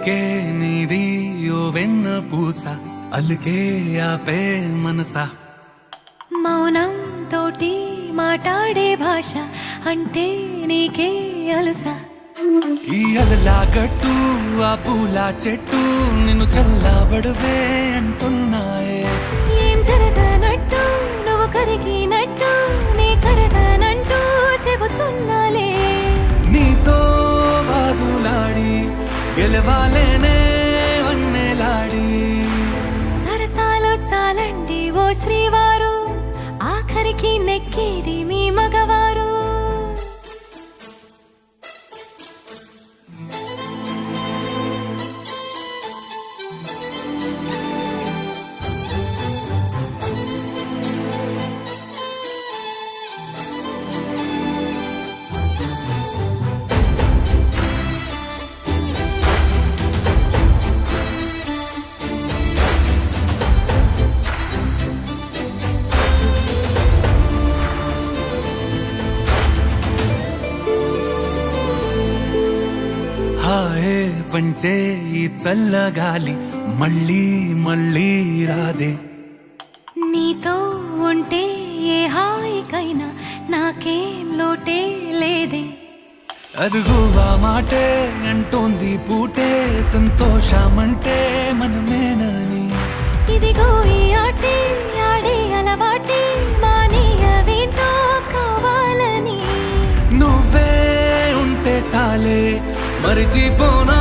పలుకే నీది ఓ వెన్న పూస అలుకే ఆపే మనసా మౌనం తోటి మాట్లాడే భాష అంటే నీకే అలుసా ఈ అలలా గట్టు ఆ పూల చెట్టు నిన్ను చల్లబడువే అంటున్నాయే ఏం జరగనట్టు నువ్వు కరిగినట్టు నీ కరగనంటూ చెబుతున్నాలే నీతో వాదులాడి గెలవాలేనే వన్నెలాడి సరసాలు చాలండి ఓ శ్రీవారు ఆఖరికి నెక్కేది మీ మగవారు హాయే పంచే ఈ చల్లగాలి మళ్ళీ మళ్ళీ రాదే నీతో ఉంటే ఏ హాయికైనా నాకేం లోటే లేదే అదుగు ఆ మాటే అంటోంది పూటే సంతోషమంటే మనమేనని ఇదిగో ఈ ఆటే ఆడే అలవాటే మానేయవేంటో కావాలని నువ్వే ఉంటే చాలే మరిచిపోనా